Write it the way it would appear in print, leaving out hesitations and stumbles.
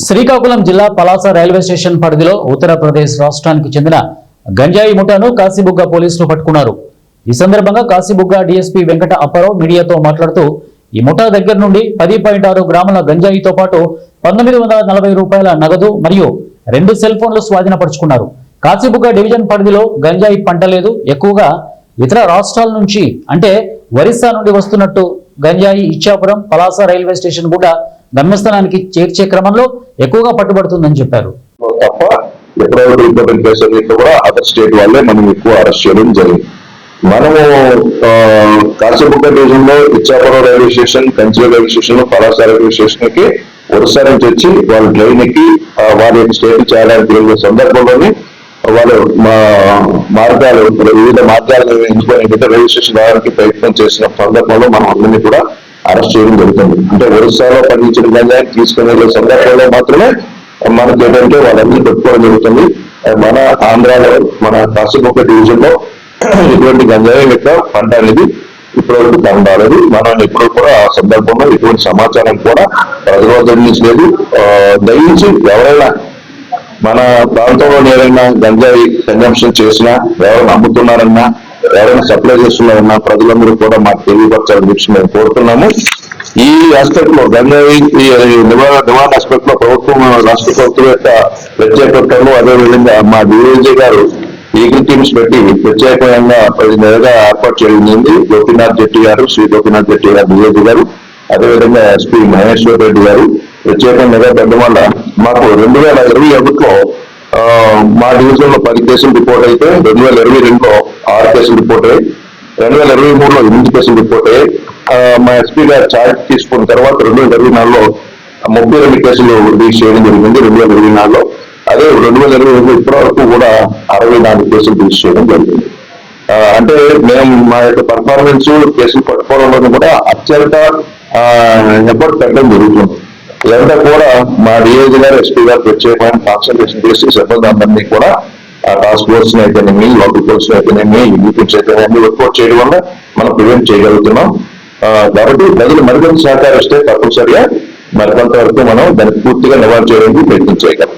శ్రీకాకుళం జిల్లా Palasa railway station పరిధిలో ఉత్తరప్రదేశ్ రాష్ట్రానికి చెందిన గంజాయి ముఠాను కాశీబుగ్గ పోలీసులు పట్టుకున్నారు. ఈ సందర్భంగా కాశీబుగ్గ డీఎస్పీ వెంకట అప్పారావు మీడియాతో మాట్లాడుతూ ఈ ముఠా దగ్గర నుండి 10.6 గ్రాముల గంజాయితో పాటు 1940 రూపాయల నగదు మరియు 2 సెల్ ఫోన్లు స్వాధీనపరుచుకున్నారు. కాశీబుగ్గ డివిజన్ పరిధిలో గంజాయి పంట లేదు. ఎక్కువగా ఇతర రాష్ట్రాల నుంచి అంటే ఒరిస్సా నుండి వస్తున్నట్టు గంజాయి ఇచ్చాపురం పలాస రైల్వే స్టేషన్ కూడా గమ్యస్థానానికి చేర్చే క్రమంలో ఎక్కువగా పట్టుబడుతుందని చెప్పారు. తప్ప ఎప్పుడైతే ఇంపార్టెంట్ ప్లేసెస్ కూడా అదర్ స్టేట్ వాళ్ళే మనం ఎక్కువ అరెస్ట్ చేయడం జరిగింది. మనము కాశీబుగ్గ డివిజన్ లో Ichchapuram railway station, Kanchi railway station, Palasa railway station కి ఒరిస్సా నుంచి వచ్చి వాళ్ళు ట్రైన్ ఎక్కి వారి స్టేట్ చేయడానికి వెళ్ళే సందర్భంలోనే వాళ్ళు మార్గాలు వివిధ మార్గాలను ఎంచుకొని ఇతర రైల్వే స్టేషన్ రావడానికి ప్రయత్నం చేసిన సందర్భంలో మనం అందరినీ కూడా అరెస్ట్ చేయడం జరుగుతుంది. అంటే ఒరిస్సాలో పండించిన గంజాయిని తీసుకుని వెళ్ళే సందర్భంలో మాత్రమే మనకి ఏంటంటే వాళ్ళందరూ పెట్టుకోవడం జరుగుతుంది. మన ఆంధ్రాలో మన కాశీబుగ్గ డివిజన్ లో ఇటువంటి గంజాయి యొక్క పంట అనేది ఇప్పటివరకు కనబడలేదు. మనం ఎప్పుడు కూడా ఆ సందర్భంలో ఇటువంటి సమాచారం కూడా ప్రజల వద్ద నుంచి లేదు. దయించి ఎవరైనా మన ప్రాంతంలో ఏదైనా గంజాయి కన్జంప్షన్ చేసినా, ఎవరైనా అమ్ముతున్నారన్నా, ఎవరైనా సప్లై చేస్తున్నారన్నా ప్రజలందరూ కూడా మాకు తెలియపరచాలని చెప్పి మేము కోరుతున్నాము. ఈ ఆస్పెక్ట్ లో గంజాయి నివారణ ఆస్పెక్ట్ లో ప్రభుత్వం, రాష్ట్ర ప్రభుత్వం యొక్క ప్రత్యేక కుట్రలు, అదేవిధంగా మా డిఐజీ గారు ఈగల్ టీమ్స్ పెట్టి ప్రత్యేకంగా 10 నెలలుగా ఏర్పాటు చేయడం. గోపీనాథ్ జెట్టి గారు, శ్రీ గోపీనాథ్ జెట్టి గారు డిఐజీ గారు, అదేవిధంగా ఎస్పీ మహేశ్వర్ రెడ్డి గారు ప్రత్యేకంగా పెట్టడం వల్ల మాకు 2021లో మా డివిజన్ లో 10 కేసులు రిపోర్ట్ అయితే 2022లో 6 కేసులు రిపోర్ట్ అయ్యాయి. 2023లో 8 కేసులు రిపోర్ట్ అయ్యాయి. మా ఎస్పీ గారు ఛార్జ్ తీసుకున్న తర్వాత 2024లో 32 కేసులు రిలీజ్ చేయడం జరిగింది 2024లో. అదే 2022లో ఇప్పటి వరకు కూడా 64 కేసులు రిలీజ్ చేయడం జరిగింది. అంటే మేము మా యొక్క పర్ఫార్మెన్స్ కేసులు పట్టుకోవడంలో కూడా అత్యంత ఎఫర్ట్ పెట్టడం జరుగుతుంది. ఇదంతా కూడా మా డిఐజీ గారు, ఎస్పీ గారు ప్రత్యేకమైన కాన్సన్ట్రేషన్ చేసి సిబ్బంది అందరినీ కూడా టాస్క్ ఫోర్స్ అయితేనేమి, లోకల్ ఫోర్స్ అయితేనేమి, యూనిట్స్ అయితేనేమి వర్కౌట్ చేయడం వల్ల మనం ప్రివెంట్ చేయగలుగుతున్నాం. కాబట్టి ప్రజలు మరికొంత సహకరిస్తే తప్పనిసరిగా మరికొంత వరకు మనం దాన్ని పూర్తిగా నివారణ చేయడానికి ప్రయత్నం చేయగలం.